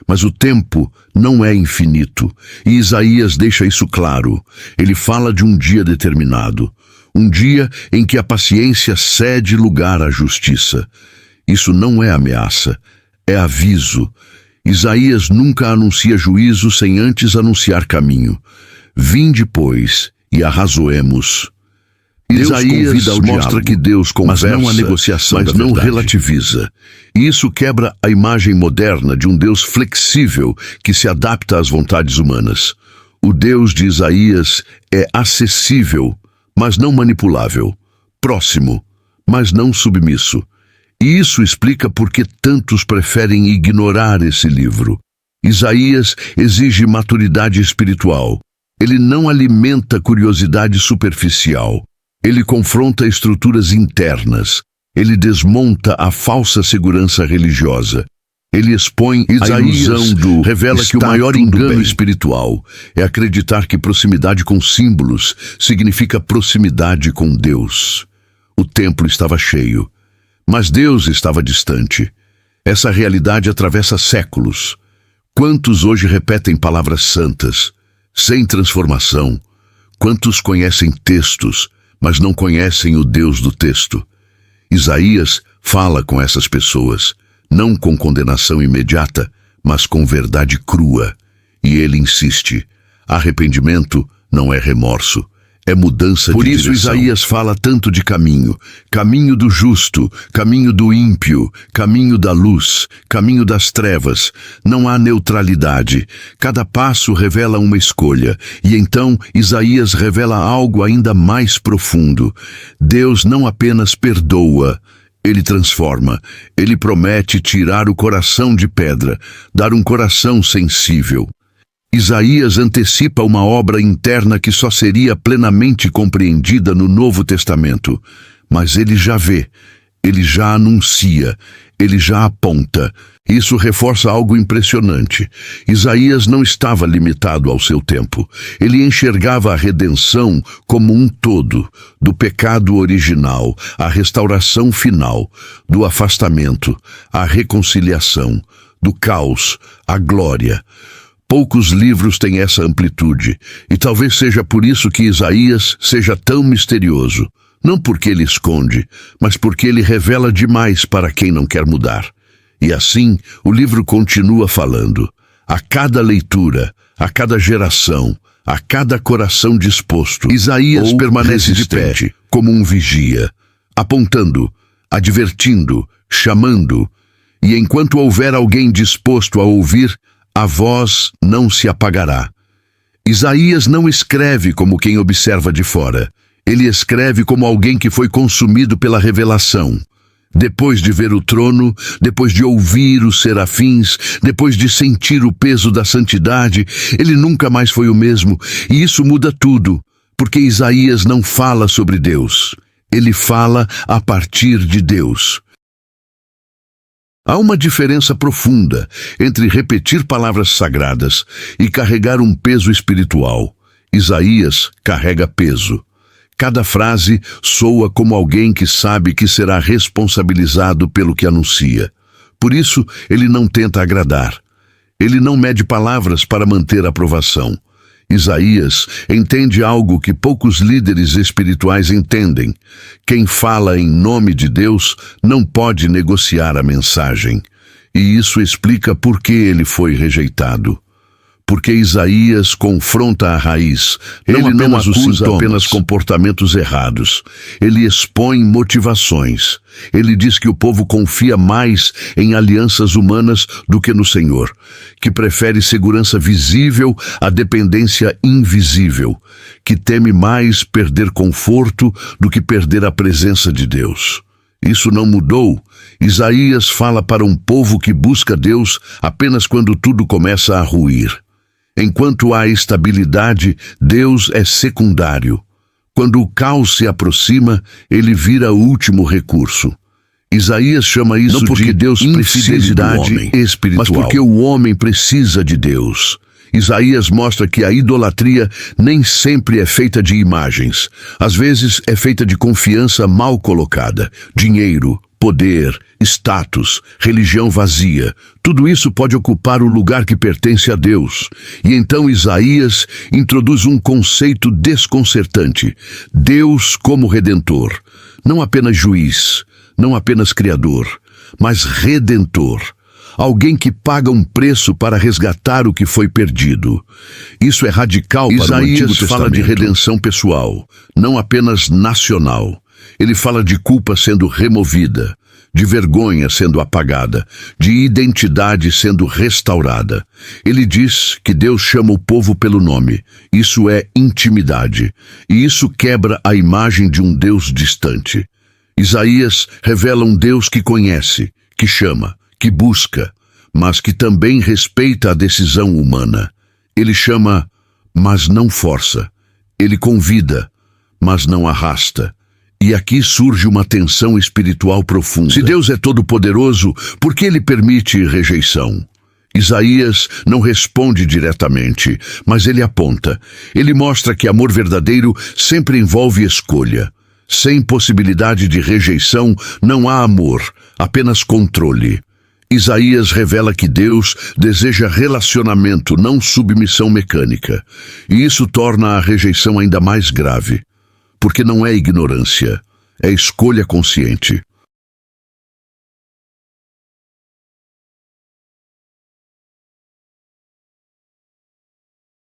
Mas o tempo não é infinito, e Isaías deixa isso claro. Ele fala de um dia determinado, um dia em que a paciência cede lugar à justiça. Isso não é ameaça, é aviso. Isaías nunca anuncia juízo sem antes anunciar caminho. Vinde, pois, e arrazoemos. Isaías mostra que Deus conversa, mas não a negociação, mas não relativiza. E isso quebra a imagem moderna de um Deus flexível que se adapta às vontades humanas. O Deus de Isaías é acessível, mas não manipulável, próximo, mas não submisso. E isso explica por que tantos preferem ignorar esse livro. Isaías exige maturidade espiritual. Ele não alimenta curiosidade superficial. Ele confronta estruturas internas. Ele desmonta a falsa segurança religiosa. Ele expõe a ilusão do revela que o maior engano espiritual é acreditar que proximidade com símbolos significa proximidade com Deus. O templo estava cheio, mas Deus estava distante. Essa realidade atravessa séculos. Quantos hoje repetem palavras santas, sem transformação? Quantos conhecem textos, mas não conhecem o Deus do texto? Isaías fala com essas pessoas, não com condenação imediata, mas com verdade crua. E ele insiste: arrependimento não é remorso, é mudança de direção. Por isso Isaías fala tanto de caminho, caminho do justo, caminho do ímpio, caminho da luz, caminho das trevas. Não há neutralidade. Cada passo revela uma escolha. E então Isaías revela algo ainda mais profundo. Deus não apenas perdoa, ele transforma. Ele promete tirar o coração de pedra, dar um coração sensível. Isaías antecipa uma obra interna que só seria plenamente compreendida no Novo Testamento. Mas ele já vê, ele já anuncia, ele já aponta. Isso reforça algo impressionante. Isaías não estava limitado ao seu tempo. Ele enxergava a redenção como um todo, do pecado original, à restauração final, do afastamento, à reconciliação, do caos, à glória. Poucos livros têm essa amplitude, e talvez seja por isso que Isaías seja tão misterioso. Não porque ele esconde, mas porque ele revela demais para quem não quer mudar. E assim, o livro continua falando. A cada leitura, a cada geração, a cada coração disposto, Isaías permanece de pé, como um vigia, apontando, advertindo, chamando. E enquanto houver alguém disposto a ouvir, a voz não se apagará. Isaías não escreve como quem observa de fora. Ele escreve como alguém que foi consumido pela revelação. Depois de ver o trono, depois de ouvir os serafins, depois de sentir o peso da santidade, ele nunca mais foi o mesmo, e isso muda tudo. Porque Isaías não fala sobre Deus, ele fala a partir de Deus. Há uma diferença profunda entre repetir palavras sagradas e carregar um peso espiritual. Isaías carrega peso. Cada frase soa como alguém que sabe que será responsabilizado pelo que anuncia. Por isso, ele não tenta agradar. Ele não mede palavras para manter aprovação. Isaías entende algo que poucos líderes espirituais entendem. Quem fala em nome de Deus não pode negociar a mensagem. E isso explica por que ele foi rejeitado. Porque Isaías confronta a raiz. Ele não acusa apenas comportamentos errados. Ele expõe motivações. Ele diz que o povo confia mais em alianças humanas do que no Senhor, que prefere segurança visível à dependência invisível, que teme mais perder conforto do que perder a presença de Deus. Isso não mudou. Isaías fala para um povo que busca Deus apenas quando tudo começa a ruir. Enquanto há estabilidade, Deus é secundário. Quando o caos se aproxima, ele vira o último recurso. Isaías chama isso de Deus infidelidade espiritual, mas porque o homem precisa de Deus. Isaías mostra que a idolatria nem sempre é feita de imagens. Às vezes é feita de confiança mal colocada, dinheiro, poder, status, religião vazia. Tudo isso pode ocupar o lugar que pertence a Deus. E então Isaías introduz um conceito desconcertante. Deus como Redentor. Não apenas juiz, não apenas Criador, mas Redentor. Alguém que paga um preço para resgatar o que foi perdido. Isso é radical para o Antigo Testamento. Isaías fala de redenção pessoal, não apenas nacional. Ele fala de culpa sendo removida, de vergonha sendo apagada, de identidade sendo restaurada. Ele diz que Deus chama o povo pelo nome. Isso é intimidade. E isso quebra a imagem de um Deus distante. Isaías revela um Deus que conhece, que chama, que busca, mas que também respeita a decisão humana. Ele chama, mas não força. Ele convida, mas não arrasta. E aqui surge uma tensão espiritual profunda. Se Deus é todo-poderoso, por que ele permite rejeição? Isaías não responde diretamente, mas ele aponta. Ele mostra que amor verdadeiro sempre envolve escolha. Sem possibilidade de rejeição, não há amor, apenas controle. Isaías revela que Deus deseja relacionamento, não submissão mecânica. E isso torna a rejeição ainda mais grave. Porque não é ignorância, é escolha consciente.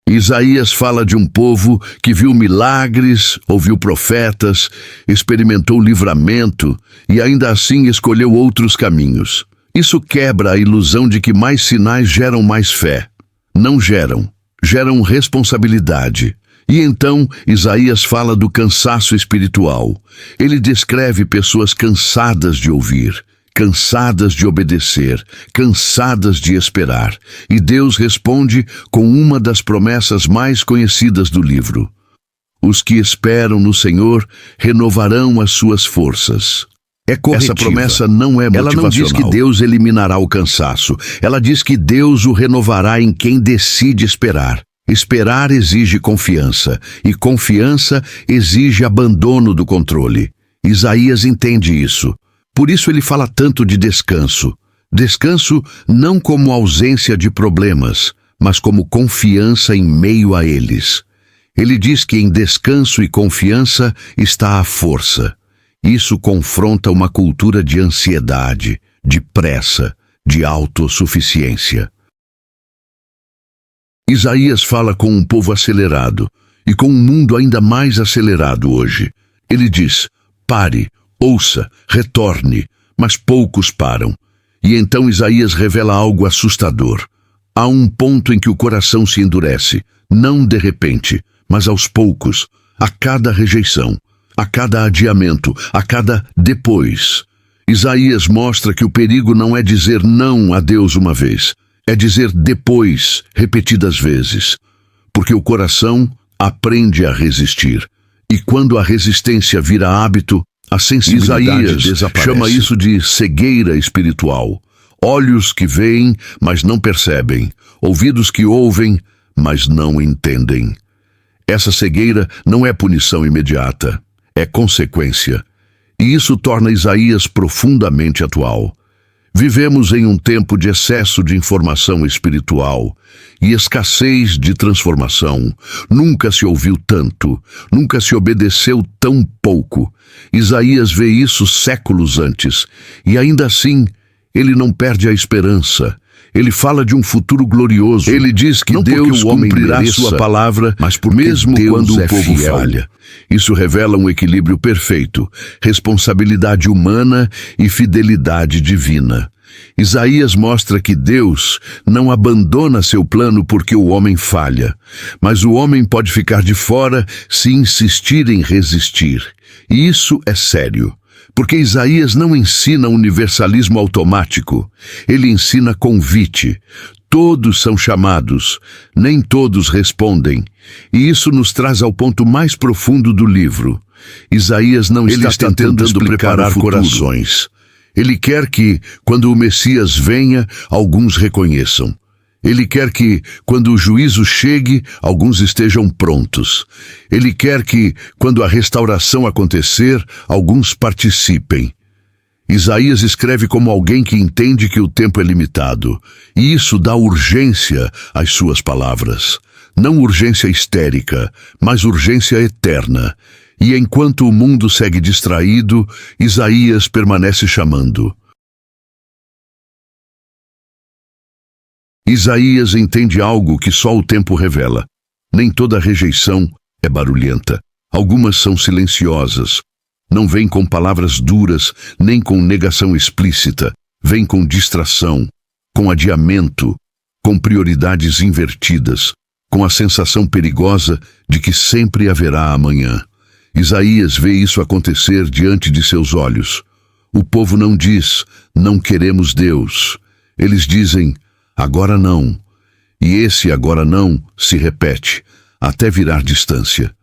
Isaías fala de um povo que viu milagres, ouviu profetas, experimentou livramento e ainda assim escolheu outros caminhos. Isso quebra a ilusão de que mais sinais geram mais fé. Não geram, geram responsabilidade. E então, Isaías fala do cansaço espiritual. Ele descreve pessoas cansadas de ouvir, cansadas de obedecer, cansadas de esperar. E Deus responde com uma das promessas mais conhecidas do livro. Os que esperam no Senhor renovarão as suas forças. É corretiva. Essa promessa não é motivacional. Ela não diz que Deus eliminará o cansaço. Ela diz que Deus o renovará em quem decide esperar. Esperar exige confiança, e confiança exige abandono do controle. Isaías entende isso. Por isso ele fala tanto de descanso. Descanso não como ausência de problemas, mas como confiança em meio a eles. Ele diz que em descanso e confiança está a força. Isso confronta uma cultura de ansiedade, de pressa, de autossuficiência. Isaías fala com um povo acelerado e com um mundo ainda mais acelerado hoje. Ele diz, pare, ouça, retorne, mas poucos param. E então Isaías revela algo assustador. Há um ponto em que o coração se endurece, não de repente, mas aos poucos, a cada rejeição, a cada adiamento, a cada depois. Isaías mostra que o perigo não é dizer não a Deus uma vez, é dizer depois, repetidas vezes. Porque o coração aprende a resistir. E quando a resistência vira hábito, a sensibilidade desaparece. Chama isso de cegueira espiritual. Olhos que veem, mas não percebem. Ouvidos que ouvem, mas não entendem. Essa cegueira não é punição imediata, é consequência. E isso torna Isaías profundamente atual. Vivemos em um tempo de excesso de informação espiritual e escassez de transformação. Nunca se ouviu tanto, nunca se obedeceu tão pouco. Isaías vê isso séculos antes, e ainda assim, ele não perde a esperança. Ele fala de um futuro glorioso. Ele diz que Deus cumprirá sua palavra, mas mesmo quando o povo falha. Isso revela um equilíbrio perfeito, responsabilidade humana e fidelidade divina. Isaías mostra que Deus não abandona seu plano porque o homem falha, mas o homem pode ficar de fora se insistir em resistir. E isso é sério. Porque Isaías não ensina universalismo automático, ele ensina convite. Todos são chamados, nem todos respondem. E isso nos traz ao ponto mais profundo do livro. Isaías não está tentando preparar corações. Ele quer que, quando o Messias venha, alguns reconheçam. Ele quer que, quando o juízo chegue, alguns estejam prontos. Ele quer que, quando a restauração acontecer, alguns participem. Isaías escreve como alguém que entende que o tempo é limitado, e isso dá urgência às suas palavras. Não urgência histérica, mas urgência eterna. E enquanto o mundo segue distraído, Isaías permanece chamando. Isaías entende algo que só o tempo revela. Nem toda rejeição é barulhenta. Algumas são silenciosas. Não vêm com palavras duras, nem com negação explícita. Vêm com distração, com adiamento, com prioridades invertidas, com a sensação perigosa de que sempre haverá amanhã. Isaías vê isso acontecer diante de seus olhos. O povo não diz, não queremos Deus. Eles dizem, agora não. E esse agora não se repete, até virar distância.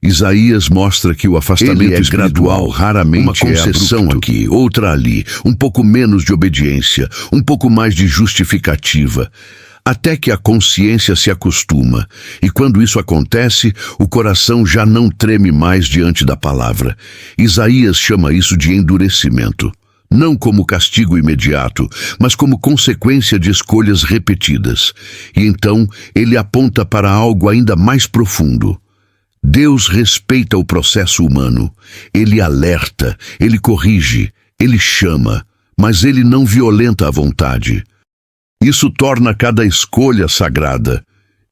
Isaías mostra que o afastamento é gradual, raramente uma concessão aqui, outra ali, um pouco menos de obediência, um pouco mais de justificativa, até que a consciência se acostuma. E quando isso acontece, o coração já não treme mais diante da palavra. Isaías chama isso de endurecimento. Não como castigo imediato, mas como consequência de escolhas repetidas. E então ele aponta para algo ainda mais profundo. Deus respeita o processo humano. Ele alerta, ele corrige, ele chama, mas ele não violenta a vontade. Isso torna cada escolha sagrada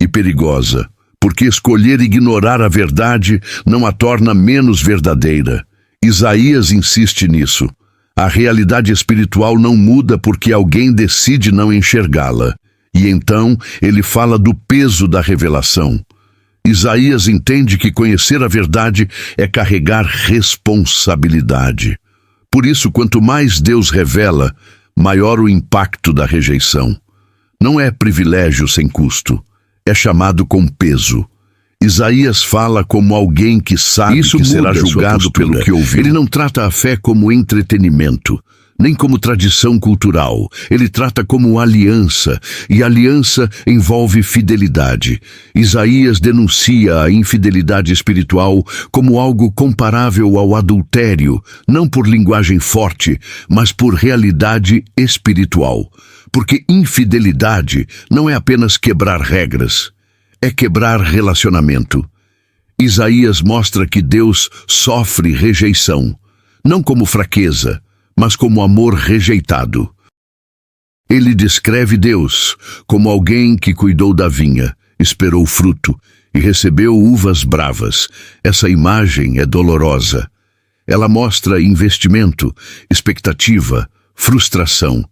e perigosa, porque escolher ignorar a verdade não a torna menos verdadeira. Isaías insiste nisso. A realidade espiritual não muda porque alguém decide não enxergá-la. E então ele fala do peso da revelação. Isaías entende que conhecer a verdade é carregar responsabilidade. Por isso, quanto mais Deus revela, maior o impacto da rejeição. Não é privilégio sem custo, é chamado com peso. Isaías fala como alguém que sabe que será julgado pelo que ouviu. Ele não trata a fé como entretenimento, nem como tradição cultural. Ele trata como aliança, e aliança envolve fidelidade. Isaías denuncia a infidelidade espiritual como algo comparável ao adultério, não por linguagem forte, mas por realidade espiritual. Porque infidelidade não é apenas quebrar regras, é quebrar relacionamento. Isaías mostra que Deus sofre rejeição, não como fraqueza, mas como amor rejeitado. Ele descreve Deus como alguém que cuidou da vinha, esperou fruto e recebeu uvas bravas. Essa imagem é dolorosa. Ela mostra investimento, expectativa, frustração.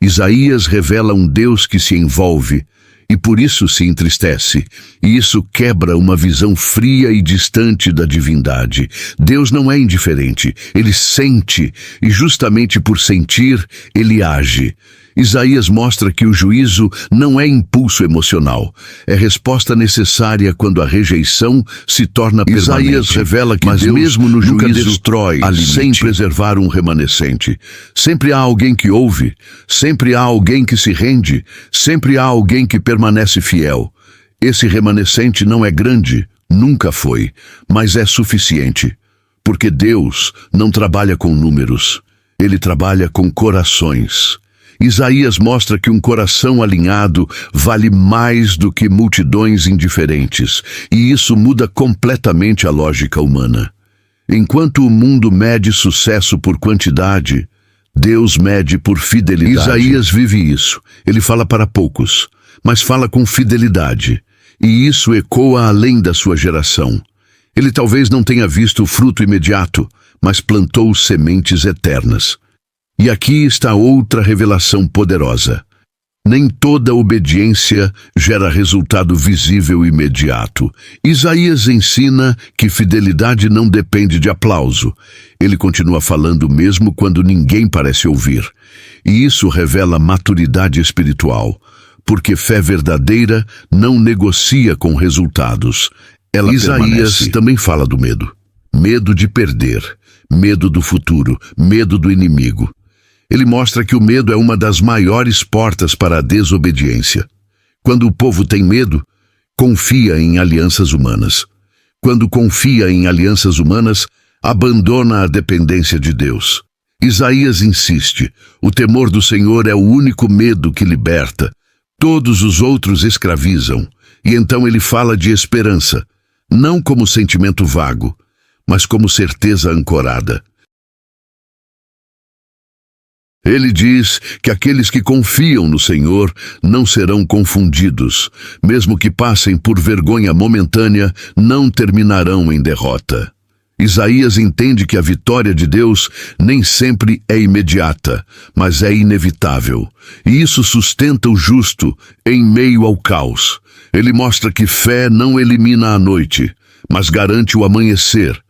Isaías revela um Deus que se envolve e por isso se entristece, e isso quebra uma visão fria e distante da divindade. Deus não é indiferente, ele sente, e justamente por sentir, ele age. Isaías mostra que o juízo não é impulso emocional, é resposta necessária quando a rejeição se torna permanente. Isaías revela que Deus mesmo no juízo destrói sem preservar um remanescente. Sempre há alguém que ouve, sempre há alguém que se rende, sempre há alguém que permanece fiel. Esse remanescente não é grande, nunca foi, mas é suficiente, porque Deus não trabalha com números, Ele trabalha com corações. Isaías mostra que um coração alinhado vale mais do que multidões indiferentes, e isso muda completamente a lógica humana. Enquanto o mundo mede sucesso por quantidade, Deus mede por fidelidade. Isaías vive isso. Ele fala para poucos, mas fala com fidelidade, e isso ecoa além da sua geração. Ele talvez não tenha visto o fruto imediato, mas plantou sementes eternas. E aqui está outra revelação poderosa. Nem toda obediência gera resultado visível imediato. Isaías ensina que fidelidade não depende de aplauso. Ele continua falando mesmo quando ninguém parece ouvir. E isso revela maturidade espiritual, porque fé verdadeira não negocia com resultados. Isaías também fala do medo. Medo de perder, medo do futuro, medo do inimigo. Ele mostra que o medo é uma das maiores portas para a desobediência. Quando o povo tem medo, confia em alianças humanas. Quando confia em alianças humanas, abandona a dependência de Deus. Isaías insiste: o temor do Senhor é o único medo que liberta. Todos os outros escravizam. E então ele fala de esperança, não como sentimento vago, mas como certeza ancorada. Ele diz que aqueles que confiam no Senhor não serão confundidos. Mesmo que passem por vergonha momentânea, não terminarão em derrota. Isaías entende que a vitória de Deus nem sempre é imediata, mas é inevitável. E isso sustenta o justo em meio ao caos. Ele mostra que fé não elimina a noite, mas garante o amanhecer.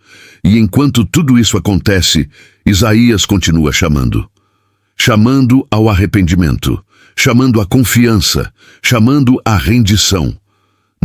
E enquanto tudo isso acontece, Isaías continua chamando ao arrependimento, chamando à confiança, chamando à rendição.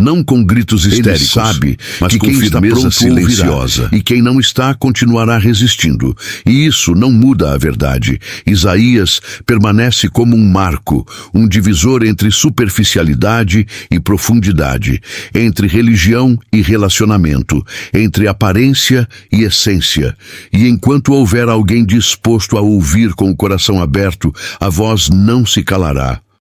Não com gritos histéricos, ele sabe, mas com firmeza silenciosa. E quem não está, continuará resistindo. E isso não muda a verdade. Isaías permanece como um marco, um divisor entre superficialidade e profundidade, entre religião e relacionamento, entre aparência e essência. E enquanto houver alguém disposto a ouvir com o coração aberto, a voz não se calará.